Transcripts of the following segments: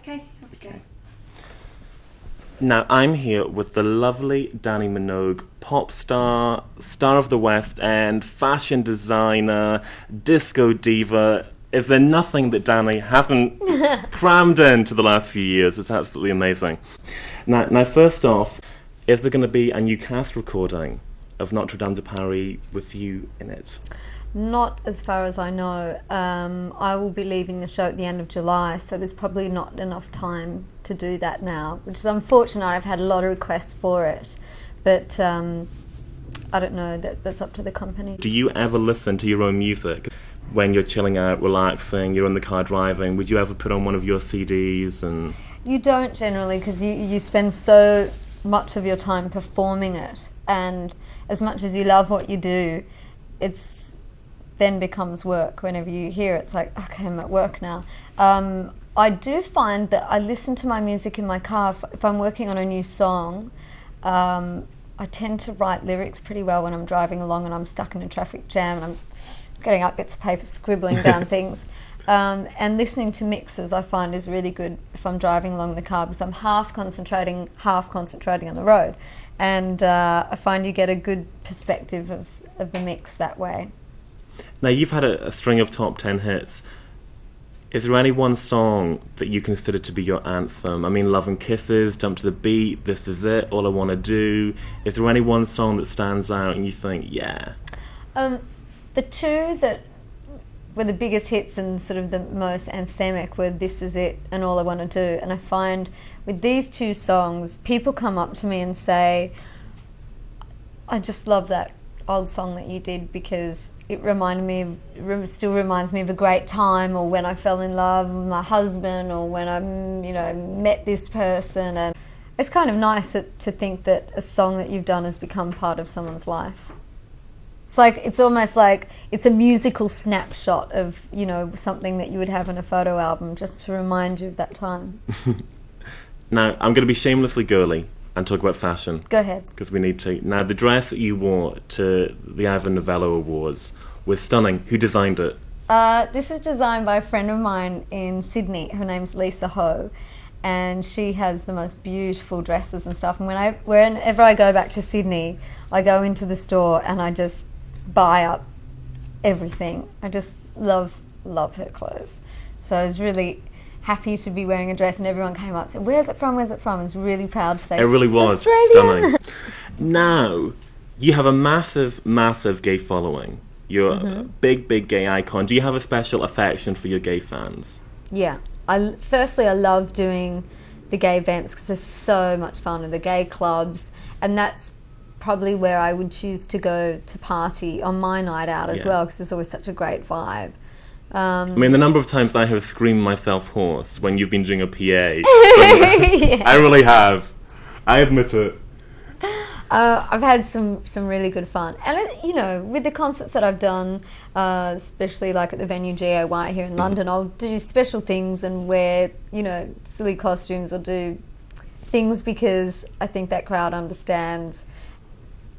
Okay, here we go. Now, I'm here with the lovely Dannii Minogue, pop star, star of the West End, fashion designer, disco diva. Is there nothing that Dannii hasn't crammed into the last few years? It's absolutely amazing. Now, first off, is there going to be a new cast recording of Notre Dame de Paris with you in it? Not as far as I know. I will be leaving the show at the end of July, so there's probably not enough time to do that now, which is unfortunate. I've had a lot of requests for it, but I don't know, that's up to the company. Do you ever listen to your own music? When you're chilling out, relaxing, you're in the car driving, would you ever put on one of your CDs? And You don't generally, because you spend so much of your time performing it, and as much as you love what you do, it's then becomes work. Whenever you hear it, it's like, okay, I'm at work now. I do find that I listen to my music in my car. If I'm working on a new song, I tend to write lyrics pretty well when I'm driving along and I'm stuck in a traffic jam and I'm getting out bits of paper, scribbling down things. And listening to mixes I find is really good if I'm driving along the car, because I'm half concentrating on the road. And I find you get a good perspective of the mix that way. now, you've had a string of top 10 hits. Is there any one song that you consider to be your anthem? I mean, Love and Kisses, Jump to the Beat, This Is It, All I Want to Do. Is there any one song that stands out and you think, yeah? The two that were the biggest hits and sort of the most anthemic were This Is It and All I Want to Do. And I find with these two songs, people come up to me and say, I just love that old song that you did because it still reminds me of a great time, or when I fell in love with my husband, or when I met this person. And it's kind of nice to think that a song that you've done has become part of someone's life. It's almost like it's a musical snapshot of, something that you would have in a photo album, just to remind you of that time. Now, I'm going to be shamelessly girly and talk about fashion. Go ahead. Because we need to. Now, the dress that you wore to the Ivor Novello Awards was stunning. Who designed it? This is designed by a friend of mine in Sydney. Her name's Lisa Ho, and she has the most beautiful dresses and stuff. And whenever I go back to Sydney, I go into the store and I just buy up everything. I just love her clothes. So I was really happy to be wearing a dress, and everyone came up and said, where's it from? I was really proud to say it really was stunning. Now, you have a massive, massive gay following. You're a big, big gay icon. Do you have a special affection for your gay fans? Yeah. Firstly, I love doing the gay events because they're so much fun, and the gay clubs, and that's probably where I would choose to go to party on my night out as well, because there's always such a great vibe. I mean, the number of times I have screamed myself hoarse when you've been doing a PA. Yeah. I really have. I admit it. I've had some really good fun. And, with the concerts that I've done, especially like at the venue GAY here in London, I'll do special things and wear, silly costumes, or do things because I think that crowd understands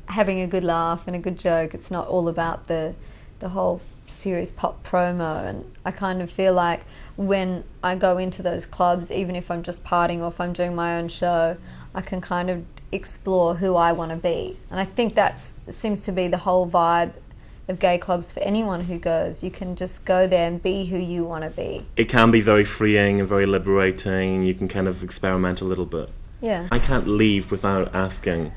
having a good laugh and a good joke. It's not all about the whole serious pop promo. And I kind of feel like when I go into those clubs, even if I'm just partying or if I'm doing my own show, I can kind of explore who I want to be. And I think that seems to be the whole vibe of gay clubs for anyone who goes. You can just go there and be who you want to be. It can be very freeing and very liberating. You can kind of experiment a little bit. Yeah. I can't leave without asking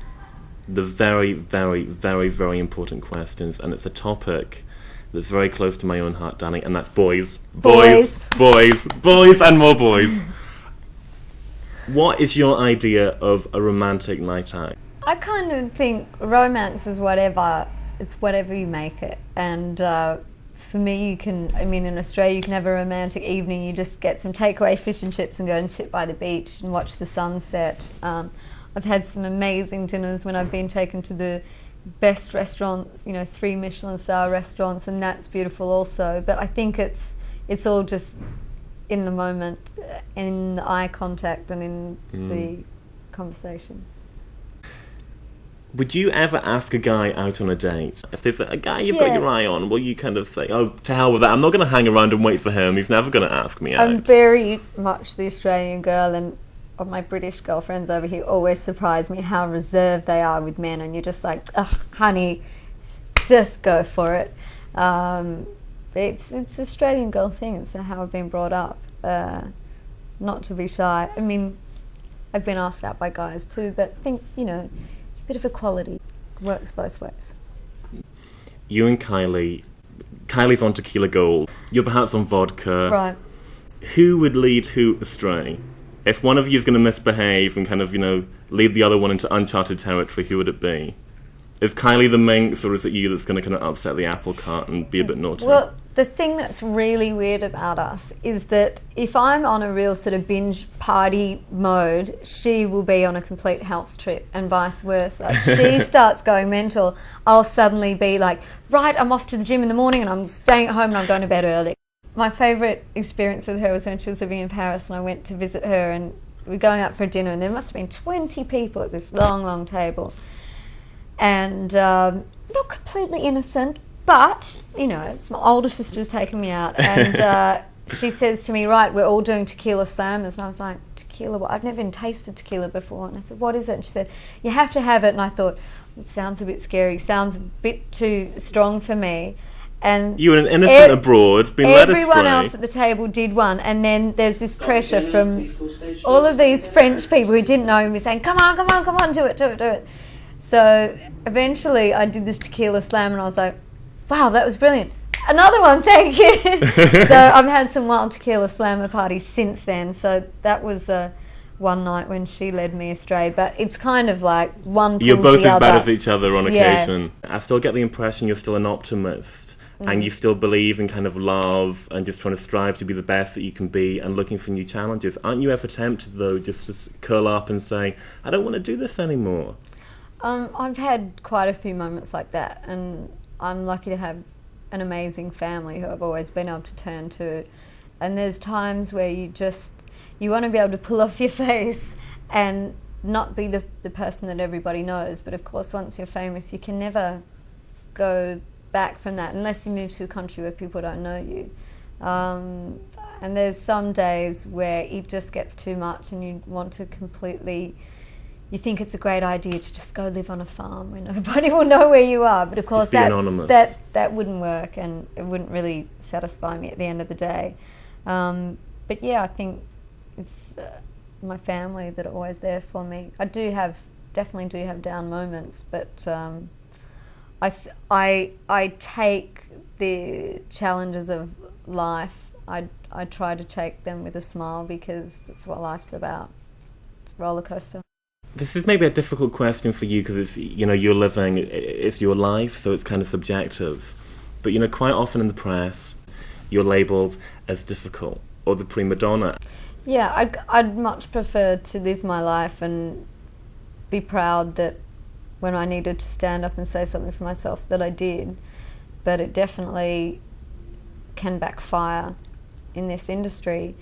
the very, very, very, very important questions, and it's a topic that's very close to my own heart, Dannii, and that's boys. Boys, boys, boys, and more boys. What is your idea of a romantic night out? I kind of think romance is whatever. It's whatever you make it. And for me, in Australia, you can have a romantic evening. You just get some takeaway fish and chips and go and sit by the beach and watch the sunset. I've had some amazing dinners when I've been taken to the best restaurants, 3 Michelin star restaurants, and that's beautiful also. But I think it's all just in the moment, in the eye contact and in the conversation. Would you ever ask a guy out on a date? If there's a guy you've got your eye on, will you kind of say, oh, to hell with that, I'm not going to hang around and wait for him, he's never going to ask me out? I'm very much the Australian girl, and of my British girlfriends over here always surprise me how reserved they are with men, and you're just like, ugh, honey, just go for it. It's Australian girl thing. It's how I've been brought up, not to be shy. I mean, I've been asked out by guys too, but I think, a bit of equality works both ways. You and Kylie's on tequila gold, you're perhaps on vodka. Right. Who would lead who astray? If one of you is going to misbehave and kind of, lead the other one into uncharted territory, who would it be? Is Kylie the minx, or is it you that's going to kind of upset the apple cart and be a bit naughty? Well, the thing that's really weird about us is that if I'm on a real sort of binge party mode, she will be on a complete health trip, and vice versa. She starts going mental, I'll suddenly be like, right, I'm off to the gym in the morning and I'm staying at home and I'm going to bed early. My favourite experience with her was when she was living in Paris, and I went to visit her, and we were going out for dinner, and there must have been 20 people at this long, long table. And not completely innocent, but, it's my older sister's taking me out, and she says to me, right, we're all doing tequila slammers, and I was like, tequila, what? I've never even tasted tequila before, and I said, what is it? And she said, you have to have it, and I thought, it sounds a bit scary, sounds a bit too strong for me. And you were an innocent abroad, being led astray. Everyone else at the table did one, and then there's this pressure from all of these French people who didn't know me saying, come on, do it. So eventually I did this tequila slam, and I was like, wow, that was brilliant. Another one, thank you. So I've had some wild tequila slammer parties since then. So that was one night when she led me astray. But it's kind of like one pulls the other. You're both as bad as each other on occasion. I still get the impression you're still an optimist. And you still believe in kind of love and just trying to strive to be the best that you can be and looking for new challenges. Aren't you ever tempted, though, just to curl up and say, I don't want to do this anymore? I've had quite a few moments like that, and I'm lucky to have an amazing family who I've always been able to turn to. And there's times where you want to be able to pull off your face and not be the person that everybody knows. But of course, once you're famous, you can never go back from that unless you move to a country where people don't know you. And there's some days where it just gets too much, and you want to you think it's a great idea to just go live on a farm where nobody will know where you are, but of course that wouldn't work, and it wouldn't really satisfy me at the end of the day. But yeah, I think it's my family that are always there for me. I definitely do have down moments, but I take the challenges of life, I try to take them with a smile, because that's what life's about. It's a roller coaster. This is maybe a difficult question for you, because it's, you're living, it's your life, so it's kind of subjective. But, quite often in the press, you're labelled as difficult or the prima donna. Yeah, I'd much prefer to live my life and be proud that when I needed to stand up and say something for myself that I did, but it definitely can backfire in this industry.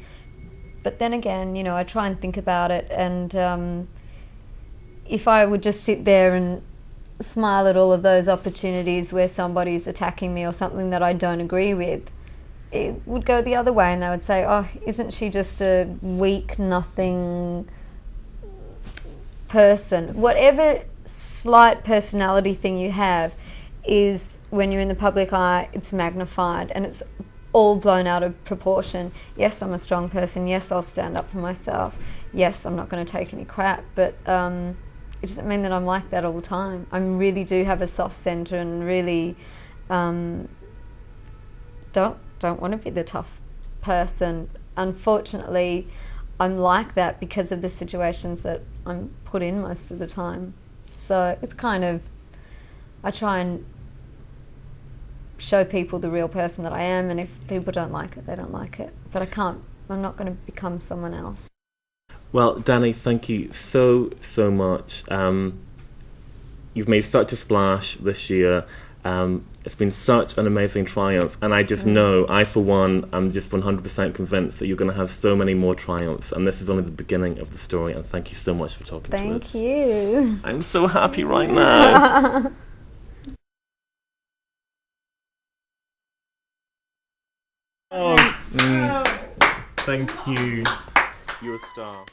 But then again, I try and think about it, and if I would just sit there and smile at all of those opportunities where somebody's attacking me or something that I don't agree with, it would go the other way, and they would say, oh, isn't she just a weak, nothing person? Whatever slight personality thing you have is, when you're in the public eye, it's magnified and it's all blown out of proportion. Yes, I'm a strong person. Yes, I'll stand up for myself. Yes, I'm not going to take any crap, but it doesn't mean that I'm like that all the time. I really do have a soft centre, and really don't want to be the tough person. Unfortunately, I'm like that because of the situations that I'm put in most of the time. So it's kind of, I try and show people the real person that I am, and if people don't like it, they don't like it. But I'm not going to become someone else. Well, Dannii, thank you so much. You've made such a splash this year. It's been such an amazing triumph, and I just know, I for one, I'm just 100% convinced that you're going to have so many more triumphs, and this is only the beginning of the story, and thank you so much for talking to us. Thank you. I'm so happy right now. Thank you. You're a star.